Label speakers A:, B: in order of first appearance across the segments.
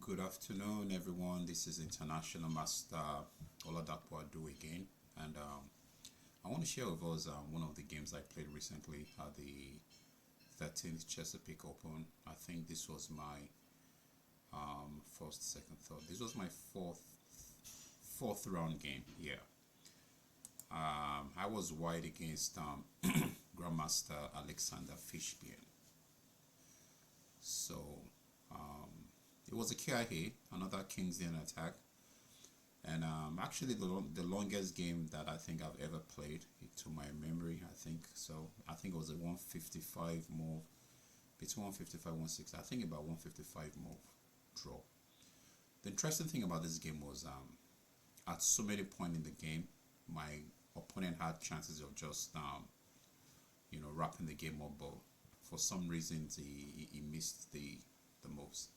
A: Good afternoon, everyone. This is International Master Oladapo Adu again, and I want to share with us one of the games I played recently at the 13th Chesapeake Open. I think this was my first, second, third. This was my fourth round game. Yeah, I was white against Grandmaster Alexander Fishbein. So it was a KIA, another King's Den attack, and actually the longest game that I think I've ever played, to my memory. I think so. I think it was a 155 move, between 155 and 160. I think about 155 move draw. The interesting thing about this game was at so many points in the game, my opponent had chances of just wrapping the game up, but for some reasons he missed the moves.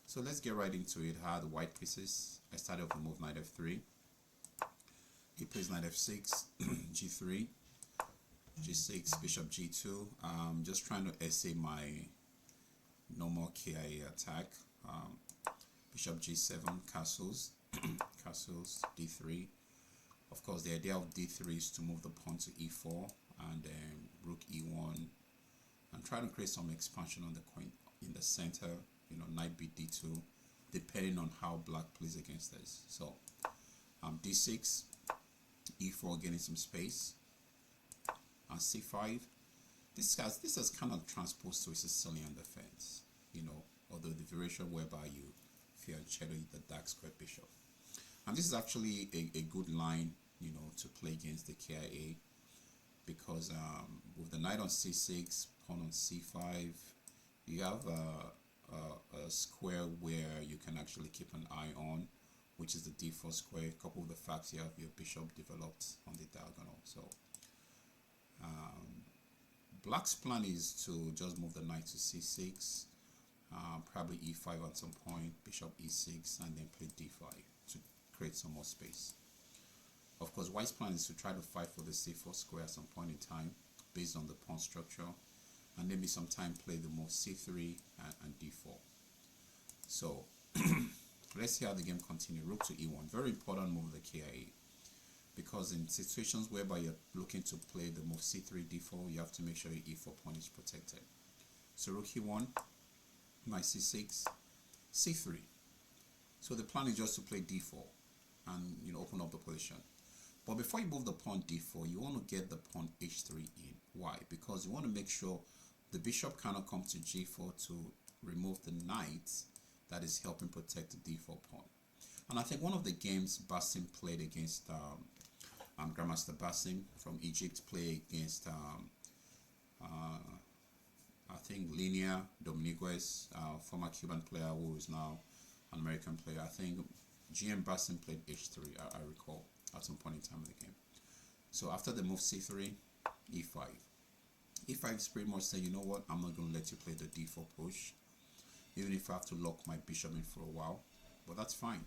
A: So let's get right into it. I had white pieces. I started off with move knight f3. He plays knight f6, g3, g6, bishop g2. Just trying to essay my normal KIA attack. Bishop g7, castles, castles, d3. Of course, the idea of d3 is to move the pawn to e4 and then rook e1 and try to create some expansion on the coin in the center. Knight b d2, depending on how black plays against this. So d6, e4, getting some space, and c5. This has kind of transposed to a Sicilian defense, although the variation whereby you fianchetto the dark square bishop. And this is actually a good line, to play against the KIA, because with the knight on c6, pawn on c5, you have a square where you can actually keep an eye on, which is the d4 square, coupled with the fact you have your bishop developed on the diagonal. So black's plan is to just move the knight to c6, probably e5 at some point, bishop e6, and then play d5 to create some more space. Of course, white's plan is to try to fight for the c4 square at some point in time based on the pawn structure, and maybe sometime play the move c3 and d4. So let's see how the game continues. Rook to e1, very important move of the KIA, because in situations whereby you're looking to play the move c3, d4, you have to make sure your e4 pawn is protected. So rook e1, knight c6, c3. So the plan is just to play d4 and open up the position. But before you move the pawn d4, you want to get the pawn h3 in. Why? Because you want to make sure the bishop cannot come to g4 to remove the knight that is helping protect the d4 pawn. And I think one of the games Basim played against Grandmaster Basim from Egypt played against I think Linia Dominguez, former Cuban player who is now an American player. I think GM Basim played h3, I recall, at some point in time in the game. So after the move c3, e5. e5 is pretty much saying, you know what, I'm not going to let you play the d4 push, even if I have to lock my bishop in for a while, but that's fine.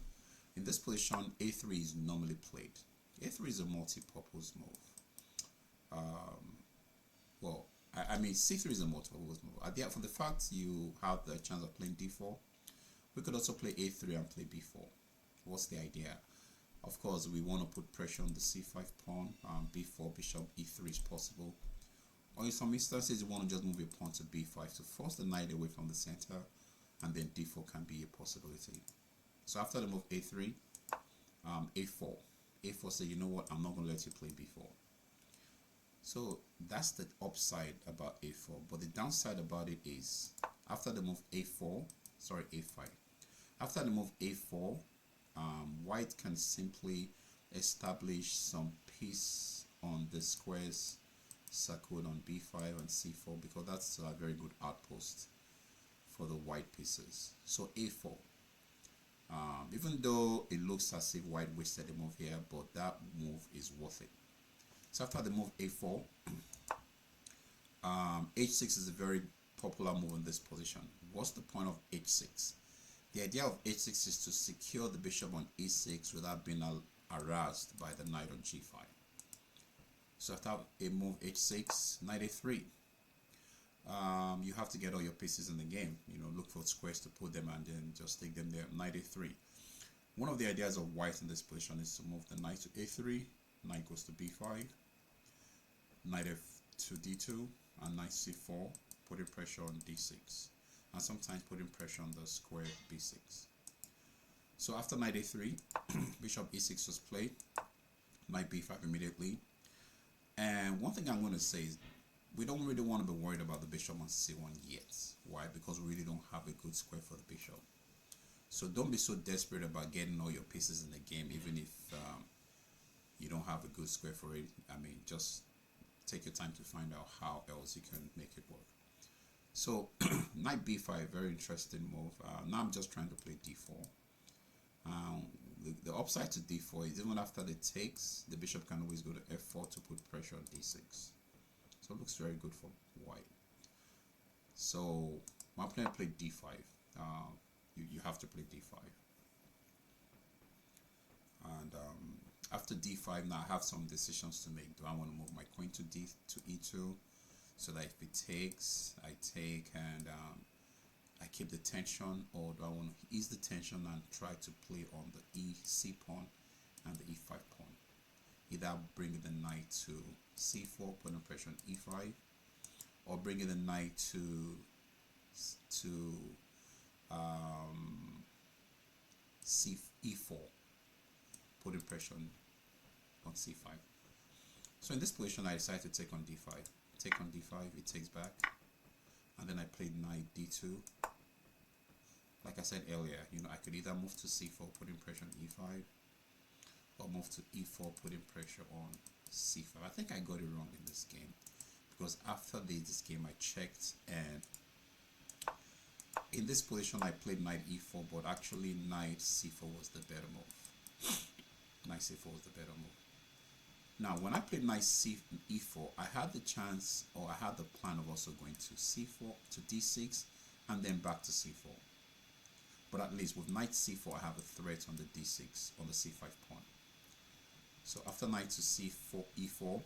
A: In this position, a3 is normally played. a3 is a multi-purpose move. I mean, c3 is a multi-purpose move. For the fact you have the chance of playing d4, we could also play a3 and play b4. What's the idea? Of course, we want to put pressure on the c5 pawn, b4, bishop, e3 is possible. Or in some instances, you want to just move your pawn to b5 to force the knight away from the center, and then d4 can be a possibility. So after the move a3, a4. a4 says, you know what, I'm not going to let you play b4. So that's the upside about a4. But the downside about it is, after the move a5. After the move a4, white can simply establish some peace on the squares circled on b5 and c4, because that's a very good outpost for the white pieces. So a4, even though it looks as if white wasted the move here, but that move is worth it. So after the move a4, h6 is a very popular move in this position. What's the point of h6? The idea of h6 is to secure the bishop on e6 without being harassed by the knight on g5. So after a move h6, knight a3. you have to get all your pieces in the game. Look for squares to put them and then just take them there. Knight a3. One of the ideas of white in this position is to move the knight to a3, knight goes to b5, knight f2 d2, and knight c4, putting pressure on d6, and sometimes putting pressure on the square b6. So after knight a3, bishop e6 was played, knight b5 immediately. And one thing I'm going to say is we don't really want to be worried about the bishop on c1 yet. Why? Because we really don't have a good square for the bishop. So don't be so desperate about getting all your pieces in the game, even if you don't have a good square for it. I mean, just take your time to find out how else you can make it work. So knight b5, very interesting move. Now I'm just trying to play d4. The upside to d4 is even after the takes, the bishop can always go to f4 to put pressure on d6. So it looks very good for white. So my opponent played d5. You have to play d5. And after d5, now I have some decisions to make. Do I want to move my queen to e2, so that if it takes, I take and I keep the tension, or do I want to ease the tension and try to play on the e-c pawn and the e5 pawn? Either bringing the knight to c4, putting pressure on e5, or bringing the knight to e4, putting pressure on c5. So in this position, I decided to take on d5. Take on d5, it takes back, and then I played knight d2. Like I said earlier, I could either move to c4, putting pressure on e5, or move to e4, putting pressure on c5. I think I got it wrong in this game, because after this game I checked, and in this position I played knight e4, but actually knight c4 was the better move. Knight c4 was the better move. Now when I played knight e4, I had the chance, or I had the plan of also going to c4, to d6, and then back to c4. But at least with knight c4, I have a threat on the d6, on the c5 pawn. So after knight to c4, e4,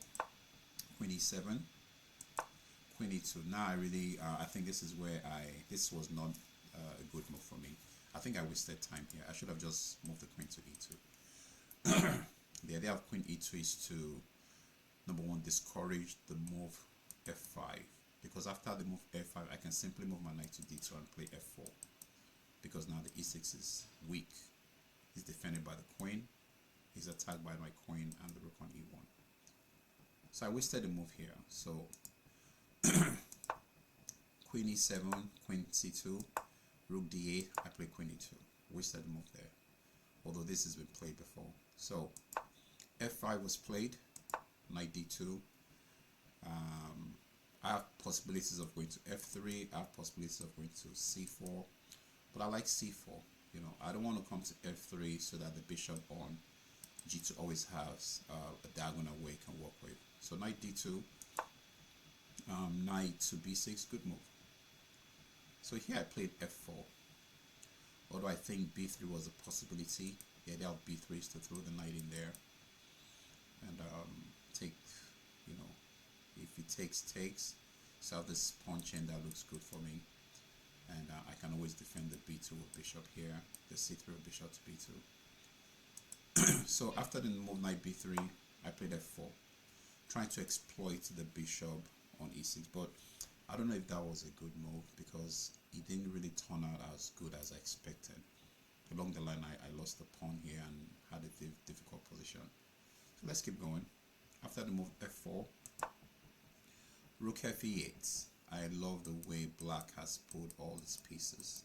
A: queen e7, queen e2. Now I think this is where this was not a good move for me. I think I wasted time here. I should have just moved the queen to e2. The idea of queen e2 is to, number one, discourage the move f5. Because after the move f5, I can simply move my knight to d2 and play f4. Because now the e6 is weak. It's defended by the queen. He's attacked by my queen and the rook on e1. So I wasted a move here. So queen e7, queen c2, rook d8, I play queen e2. Wasted a move there. Although this has been played before. So f5 was played, knight d2. I have possibilities of going to f3. I have possibilities of going to c4. But I like c4. I don't want to come to f3 so that the bishop on g2 always has a diagonal way it can work with. So knight d2, knight to b6, good move. So here I played f4. Although I think b3 was a possibility. The idea of b3 is to throw the knight in there and take, if it takes. So I have this pawn chain that looks good for me. And I can always defend the b2 with bishop here, the c3 with bishop to b2. So after the move knight b3, I played f4, trying to exploit the bishop on e6. But I don't know if that was a good move, because it didn't really turn out as good as I expected. Along the line, I lost the pawn here and had a difficult position. So let's keep going. After the move f4, rook fe8. I love the way black has put all these pieces.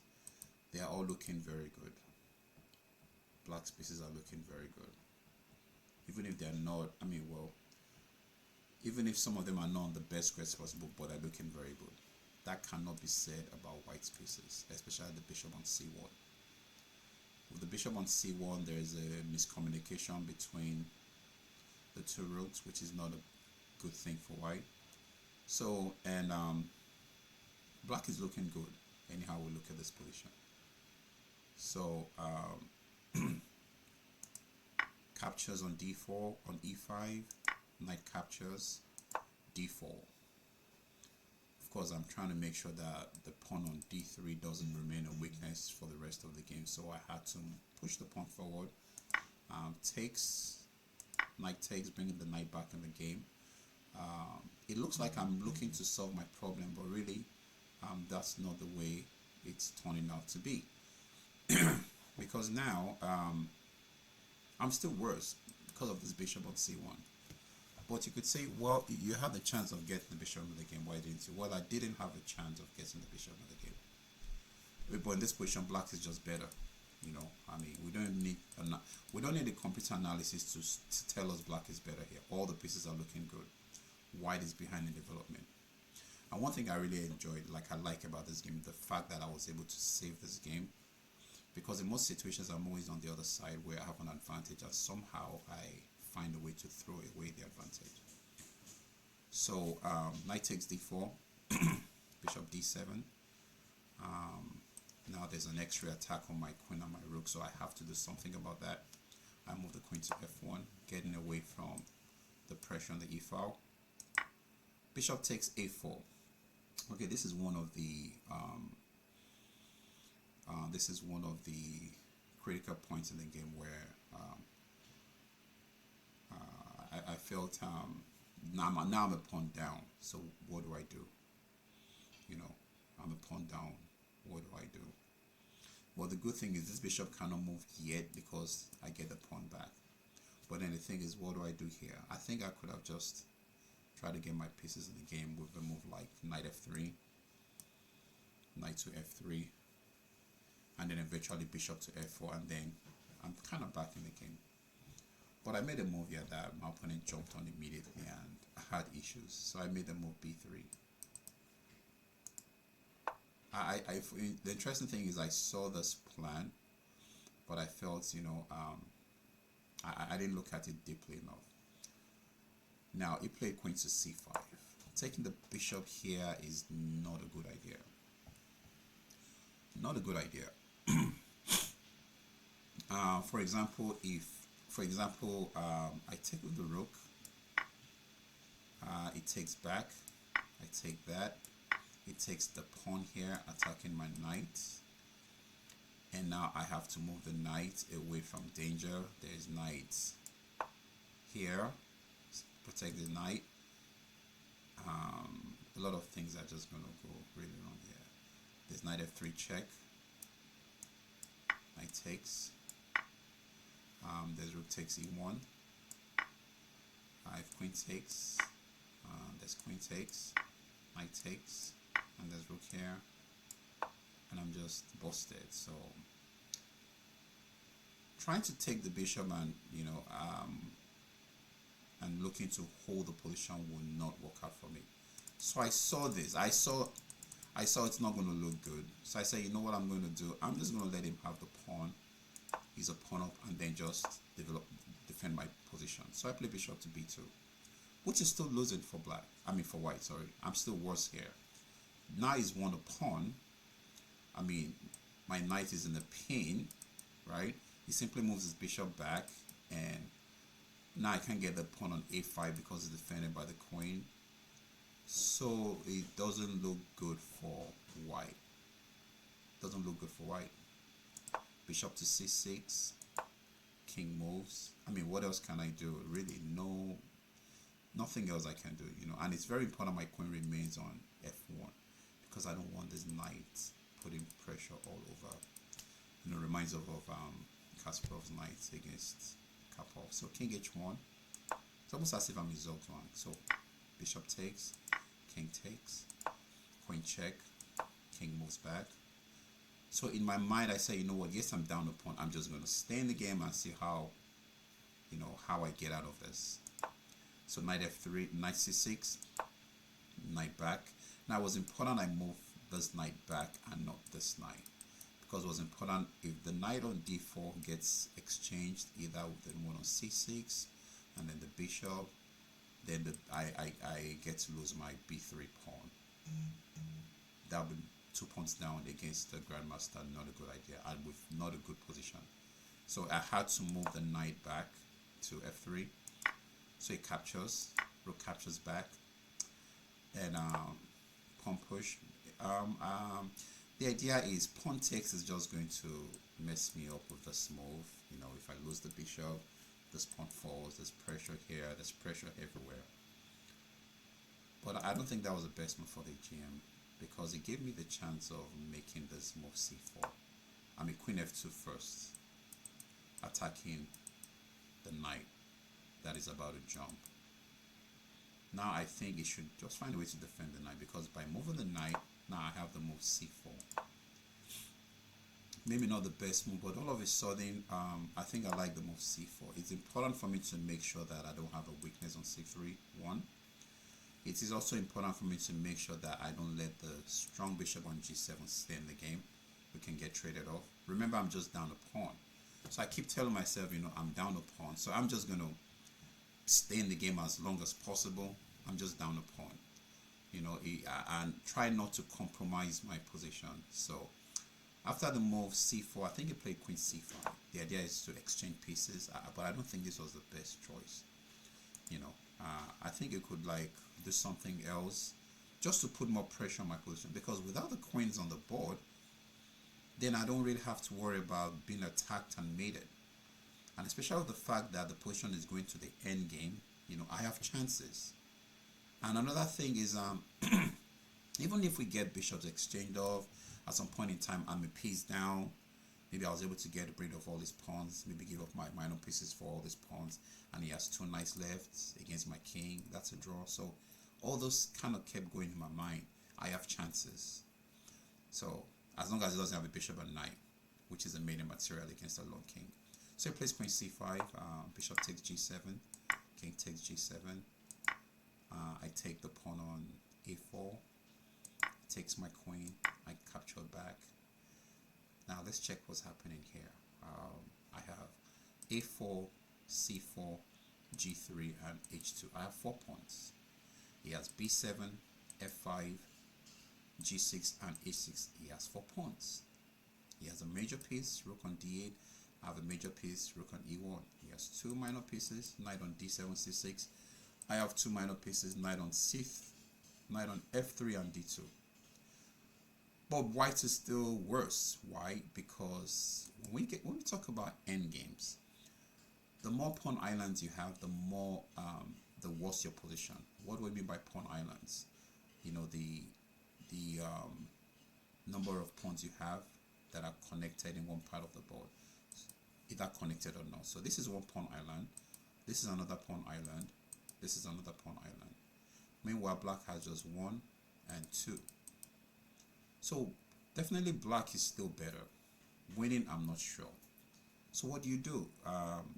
A: They are all looking very good. Black's pieces are looking very good. Even if they're not, even if some of them are not on the best squares possible, but they're looking very good. That cannot be said about white's pieces, especially the bishop on c1. With the bishop on c1, there is a miscommunication between the two rooks, which is not a good thing for white. So, and black is looking good, anyhow we look at this position. So, captures on d4, on e5, knight captures, d4. Of course, I'm trying to make sure that the pawn on d3 doesn't remain a weakness for the rest of the game, so I had to push the pawn forward. Takes, knight takes, bringing the knight back in the game. It looks like I'm looking to solve my problem, but really that's not the way it's turning out to be. Because now I'm still worse because of this bishop on c1. But you could say, well, you had the chance of getting the bishop in the game. Why didn't you? Well, I didn't have a chance of getting the bishop in the game. But in this position, black is just better. You know, I mean, we don't need a computer analysis to tell us black is better here. All the pieces are looking good. White is behind in development. And one thing I really enjoyed, I like about this game, the fact that I was able to save this game. Because in most situations, I'm always on the other side where I have an advantage, and somehow I find a way to throw away the advantage. So knight takes d4, bishop d7. Now there's an extra attack on my queen and my rook, so I have to do something about that. I move the queen to f1, getting away from the pressure on the e file. Bishop takes a4. Okay, this is one of the critical points in the game where I felt now I'm a pawn down. So what do I do? You know, I'm a pawn down. What do I do? Well, the good thing is this bishop cannot move yet because I get the pawn back. But then the thing is, what do I do here? I think I could have just tried to get my pieces in the game with a move like knight f3, knight to f3, and then eventually bishop to f4, and then I'm kind of back in the game. But I made a move here that my opponent jumped on immediately and I had issues. So I made the move b3. The interesting thing is I saw this plan, but I felt, you know, I didn't look at it deeply enough. Now, he played queen to c5. Taking the bishop here is not a good idea. Not a good idea. For example, I take with the rook, it takes back, I take that, it takes the pawn here, attacking my knight, and now I have to move the knight away from danger. There's knight here, protect the knight. A lot of things are just going to go really wrong here. There's knight f3 check, knight takes, there's rook takes e1, if queen takes, there's queen takes, knight takes, and there's rook here, and I'm just busted. So trying to take the bishop and, you know, and looking to hold the position will not work out for me. So I saw this. I saw it's not going to look good. So I said, you know what I'm going to do? I'm just going to let him have the pawn. He's a pawn up, and then just defend my position. So I play bishop to b2, which is still losing for black. I mean for white. Sorry, I'm still worse here. Now he's won a pawn. I mean, my knight is in the pain, right? He simply moves his bishop back, and now I can't get the pawn on a5 because it's defended by the queen. So it doesn't look good for white. Doesn't look good for white. Bishop to c6. King moves. I mean, what else can I do? Really, nothing else I can do. You know, and it's very important my queen remains on f1 because I don't want this knight putting pressure all over. You know, reminds of Kasparov's knight against Karpov. So king h1. It's almost as if I'm in Zoltan. So bishop takes, king takes, queen check, king moves back. So in my mind, I say, you know what? Yes, I'm down a pawn. I'm just going to stay in the game and see how, you know, how I get out of this. So knight f3, knight c6, knight back. Now it was important I move this knight back and not this knight, because it was important if the knight on d4 gets exchanged either with the one on c6 and then the bishop, then I get to lose my b3 pawn. That would be 2 pawns down against the Grandmaster. Not a good idea, and with not a good position. So I had to move the knight back to f3. So it captures, rook captures back, and pawn push. Um, um, the idea is pawn takes is just going to mess me up with this move. You know, if I lose the bishop, this pawn falls, there's pressure here, there's pressure everywhere. But I don't think that was the best move for the GM because it gave me the chance of making this move c4. I mean queen f2 first, attacking the knight that is about to jump. Now I think it should just find a way to defend the knight because by moving the knight, now I have the move c4. Maybe not the best move, but all of a sudden, I think I like the move c4. It's important for me to make sure that I don't have a weakness on c3, one. It is also important for me to make sure that I don't let the strong bishop on g7 stay in the game. We can get traded off. Remember, I'm just down a pawn. So I keep telling myself, you know, I'm down a pawn. So I'm just going to stay in the game as long as possible. I'm just down a pawn. You know, and try not to compromise my position. So after the move c4, I think he played queen c5. The idea is to exchange pieces, but I don't think this was the best choice. You know, I think it could like do something else just to put more pressure on my position, because without the queens on the board, then I don't really have to worry about being attacked and mated. And especially with the fact that the position is going to the end game, you know, I have chances. And another thing is, even if we get bishops exchanged off, at some point in time I'm a piece down. Maybe I was able to get rid of all these pawns, maybe give up my minor pieces for all these pawns, and he has two knights left against my king. That's a draw. So all those kind of kept going in my mind. I have chances. So as long as he doesn't have a bishop and knight, which is a maiden material against a lone king. So he plays queen c5, bishop takes g7, king takes g7. I take the pawn on a4, takes my queen, I capture back. Now let's check what's happening here. I have a4, c4, g3, and h2. I have 4 pawns. He has b7, f5, g6, and h6. He has 4 pawns. He has a major piece, rook on d8. I have a major piece, rook on e1. He has 2 minor pieces, knight on d7, c6. I have 2 minor pieces, knight on knight on f3 and d2. But white is still worse. Why? Because when we talk about endgames, the more pawn islands you have, the more the worse your position. What do we mean by pawn islands? You know, the number of pawns you have that are connected in one part of the board, either connected or not. So this is one pawn island. This is another pawn island. This is another pawn island. Meanwhile, black has just 1 and 2. So definitely black is still better. Winning, I'm not sure. So what do?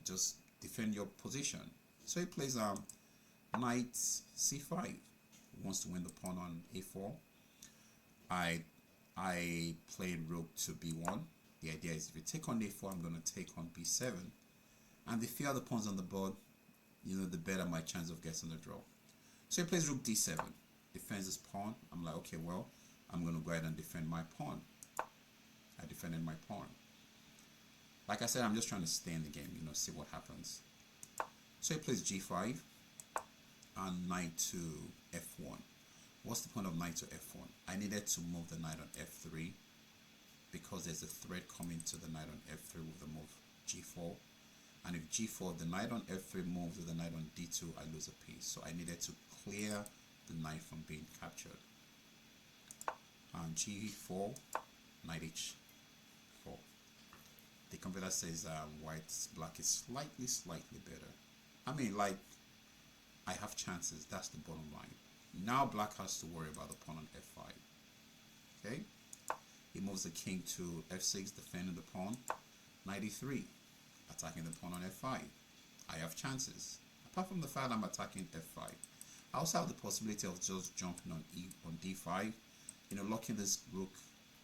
A: Just defend your position. So he plays knight c5. He wants to win the pawn on a4. I played rook to b1. The idea is if you take on a4, I'm going to take on b7. And the fewer the pawns on the board, you know, the better my chance of getting the draw. So he plays rook d7. Defends his pawn. I'm like, okay, well, I'm going to go ahead and defend my pawn. I defended my pawn. Like I said, I'm just trying to stay in the game, you know, see what happens. So he plays g5 and knight to f1. What's the point of knight to f1? I needed to move the knight on f3 because there's a threat coming to the knight on f3 with the move g4. And if g4, the knight on f3 moves with the knight on d2, I lose a piece. So I needed to clear the knight from being captured. G4, knight h4. The computer says black is slightly better. I mean, like, I have chances. That's the bottom line. Now black has to worry about the pawn on f5. Okay? He moves the king to f6, defending the pawn. Knight e3, attacking the pawn on f5. I have chances. Apart from the fact I'm attacking f5, I also have the possibility of just jumping on d5. You know, locking this rook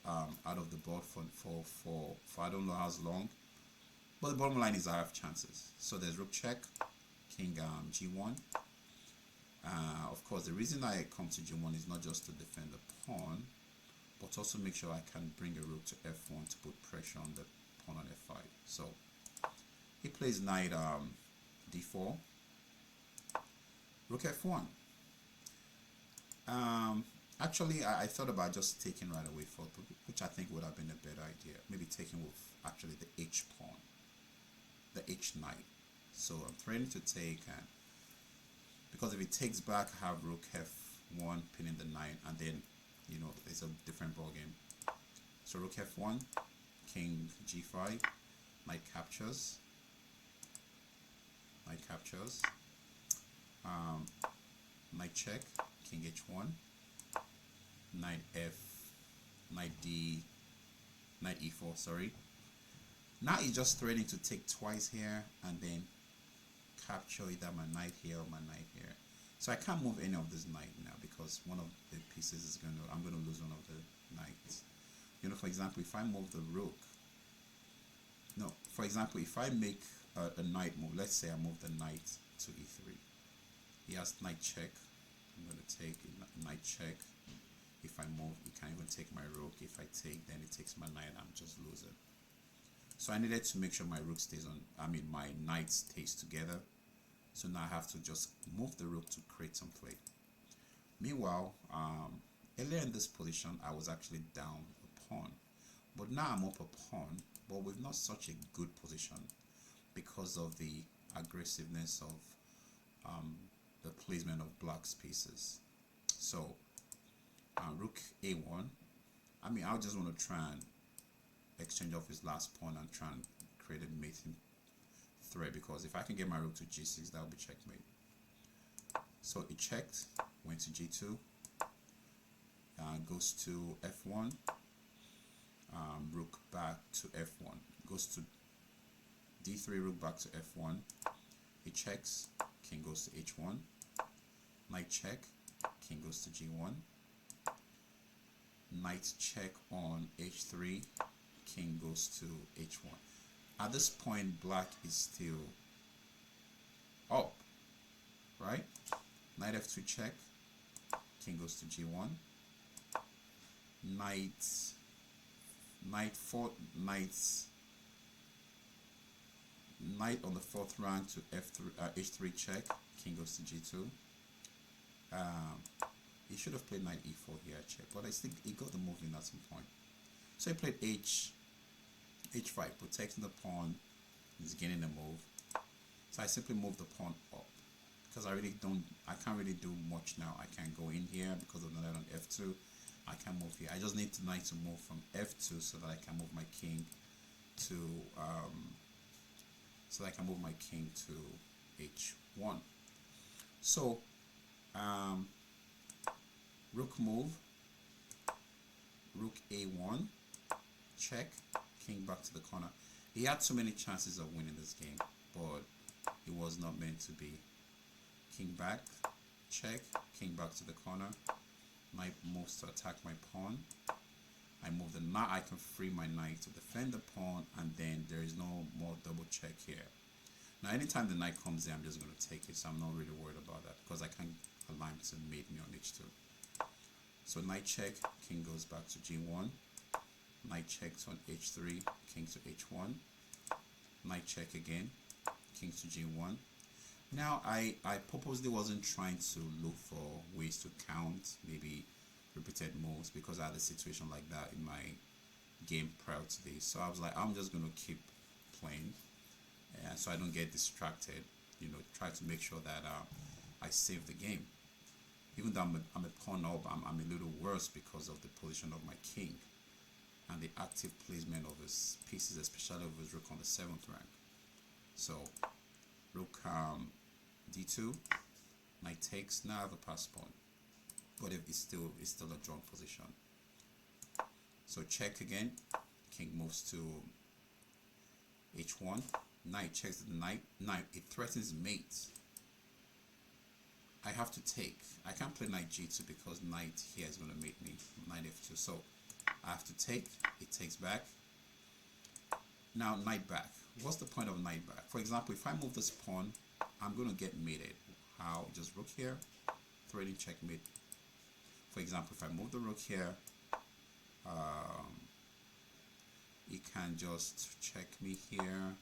A: out of the board for I don't know how long. But the bottom line is I have chances. So there's rook check, king g1. Of course, the reason I come to g1 is not just to defend the pawn, but also make sure I can bring a rook to f1 to put pressure on the pawn on f5. So he plays knight d4, rook f1. Actually, I thought about just taking right away for, which I think would have been a better idea. Maybe taking with actually the H pawn, the H knight. So I'm threatening to take, and because if it takes back, I have rook f1 pinning the knight, and then it's a different ball game. So rook f1, king g5, knight captures, knight captures, knight check, king h1, knight f, knight d, knight e4. Sorry. Now he's just threatening to take twice here and then capture either my knight here or my knight here. So I can't move any of this knight now because one of the pieces is I'm gonna lose one of the knights. For example, if I move the rook, no, for example, if I make a knight move, let's say I move the knight to e3. He has knight check. I'm gonna take knight check. If I move, he can't even take my rook. If I take, then it takes my knight. I'm just losing. So I needed to make sure my rook stays on. My knight stays together. So now I have to just move the rook to create some play. Meanwhile, earlier in this position, I was actually down a pawn, but now I'm up a pawn, but with not such a good position because of the aggressiveness of the placement of black's pieces. So rook a1. I just want to try and exchange off his last pawn and try and create a mating threat, because if I can get my rook to g6, that will be checkmate. So it checked, went to g2, goes to f1, rook back to f1, goes to d3, rook back to f1, he checks, king goes to h1, knight check, king goes to g1, knight check on h3, king goes to h1. At this point, black is still up, right? Knight f2 check, king goes to g1, knight on the fourth rank to f3, h3 check, king goes to g2. He should have played knight e4 here, check, but I think he got the move in at some point. So he played h5, protecting the pawn. He's gaining the move. So I simply move the pawn up because I can't really do much now. I can't go in here because of the knight on f2. I can't move here. I just need the knight to move from f2 so that I can move my king to h1. So rook move, rook a1, check, king back to the corner. He had so many chances of winning this game, but it was not meant to be. King back, check, king back to the corner. Knight moves to attack my pawn. I move the knight. I can free my knight to defend the pawn, and then there is no more double check here. Now, anytime the knight comes in, I'm just going to take it, so I'm not really worried about that because I can allow him to mate me on h2. So knight check, king goes back to g1. Knight checks on h3, king to h1. Knight check again, king to g1. Now I purposely wasn't trying to look for ways to count maybe repeated moves because I had a situation like that in my game prior to this. So I was like, I'm just gonna keep playing, so I don't get distracted. Try to make sure that I save the game. Even though I'm a pawn up, I'm a little worse because of the position of my king and the active placement of his pieces, especially of his rook on the 7th rank. So rook d2, knight takes. Now I have a pass pawn, but if it's still a drawn position. So check again, king moves to h1, knight checks the knight. It threatens mate. I have to take. I can't play knight g2 because knight here is going to mate me. Knight f2. So I have to take. It takes back. Now knight back. What's the point of knight back? For example, if I move this pawn, I'm going to get mated. How? Just rook here, threatening checkmate. For example, if I move the rook here, he can just check me here,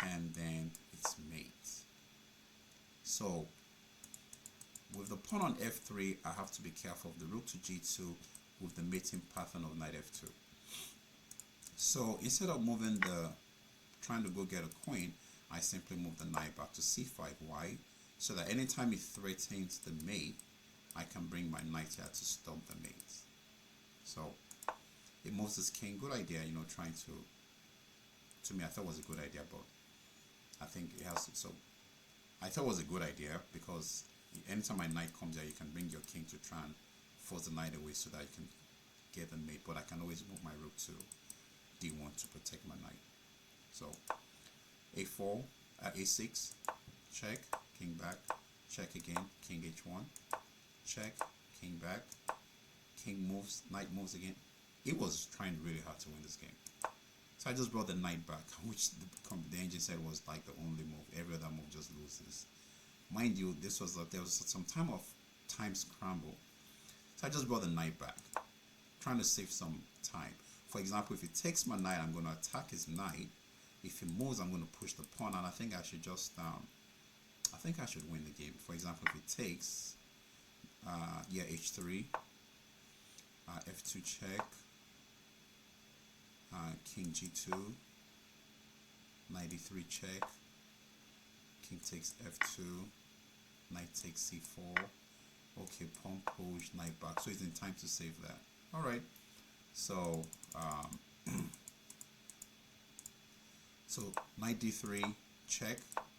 A: and then it's mate. So with the pawn on f3, I have to be careful of the rook to g2 with the mating pattern of knight f2. So instead of trying to go get a queen, I simply move the knight back to c5. Why? So that anytime it threatens the mate, I can bring my knight here to stop the mate. So it moves this king. Good idea, trying to me, I thought it was a good idea, but I think it has to, so I thought it was a good idea because anytime my knight comes here, you can bring your king to try and force the knight away so that you can get the mate, but I can always move my rook to d1 to protect my knight. So a4, a6, check, king back, check again, king h1, check, king back, king moves, knight moves again. It was trying really hard to win this game. So I just brought the knight back, which the engine said was like the only move. Every other move just loses. Mind you, there was some time scramble. So I just brought the knight back, trying to save some time. For example, if he takes my knight, I'm going to attack his knight. If he moves, I'm going to push the pawn, and I think I should just, I think I should win the game. For example, if he takes, h3, f2 check, king g2, knight e3 check, king takes f2, knight takes c4, okay, pawn push, knight back. So it's in time to save that. Alright, so so knight d3 check,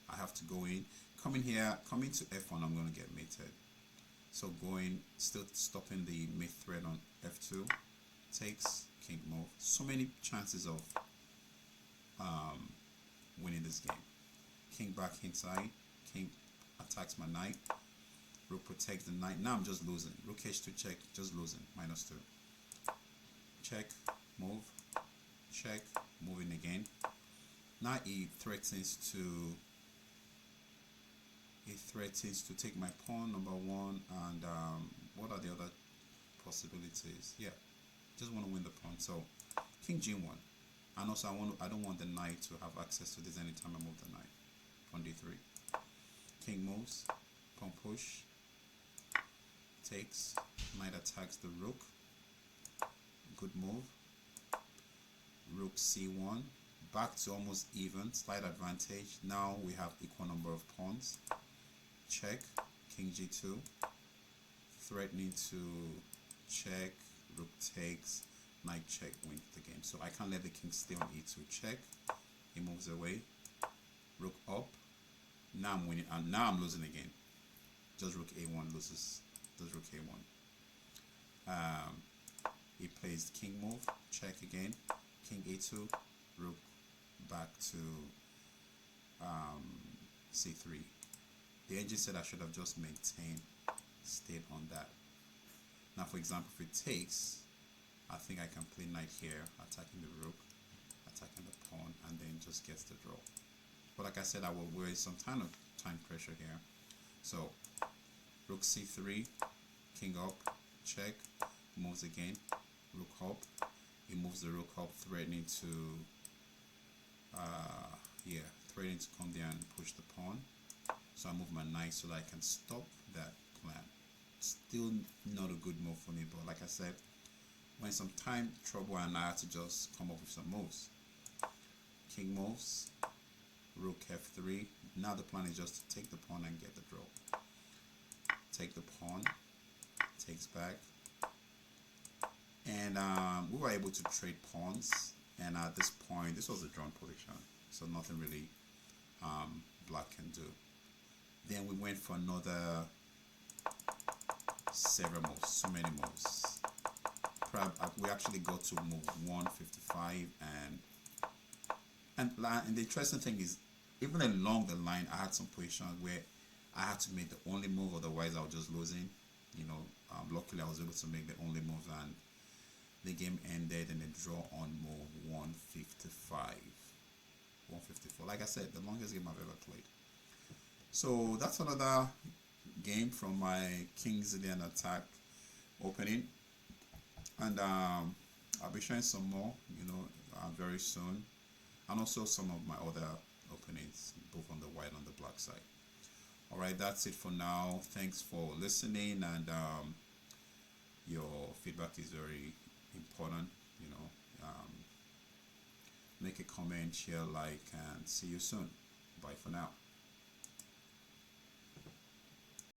A: I have to go in, coming to f1, I'm going to get mated. So going, still stopping the mate threat on f2, takes, king move. So many chances of winning this game. King back inside, king attacks my knight, rook protects the knight. Now I'm just losing. Rook h2 check, just losing, -2. Check, move, check, moving again. Now he threatens to take my pawn, number one, and what are the other possibilities? Yeah, just want to win the pawn. So king g1, and also I don't want the knight to have access to this anytime I move the knight. Pawn d3, king moves, pawn push, takes, knight attacks the rook, good move, rook c1, back to almost even, slight advantage. Now we have equal number of pawns. Check, king g2, threatening to check, rook takes, knight check, wins the game. So I can't let the king stay on e2. Check, he moves away, rook up. Now I'm winning, and now I'm losing again. Just rook a1 loses. Just rook a1. He plays king move, check again, king a2, rook back to c3. The engine said I should have just maintained, stayed on that. Now, for example, if it takes, I think I can play knight here, attacking the rook, attacking the pawn, and then just gets the draw. But like I said, I will wear some kind of time pressure here. So, rook c3, king up, check, moves again, rook up. He moves the rook up, threatening to, threatening to come there and push the pawn. So I move my knight so that I can stop that plan. Still not a good move for me, but like I said, when some time trouble and I had to just come up with some moves. King moves, rook f3. Now the plan is just to take the pawn and get the draw. Take the pawn, takes back. And we were able to trade pawns, and at this point, this was a drawn position, so nothing really black can do. Then we went for another several moves, so many moves. We actually got to move 155, and the interesting thing is, even along the line, I had some positions where I had to make the only move, otherwise I was just losing. Luckily I was able to make the only move, and the game ended in a draw on move 155. 154. Like I said, the longest game I've ever played. So that's another game from my King's Indian Attack opening, and I'll be sharing some more, very soon, and also some of my other openings, both on the white and the black side. All right, that's it for now. Thanks for listening, and your feedback is very important. You know, make a comment, share, like, and see you soon. Bye for now.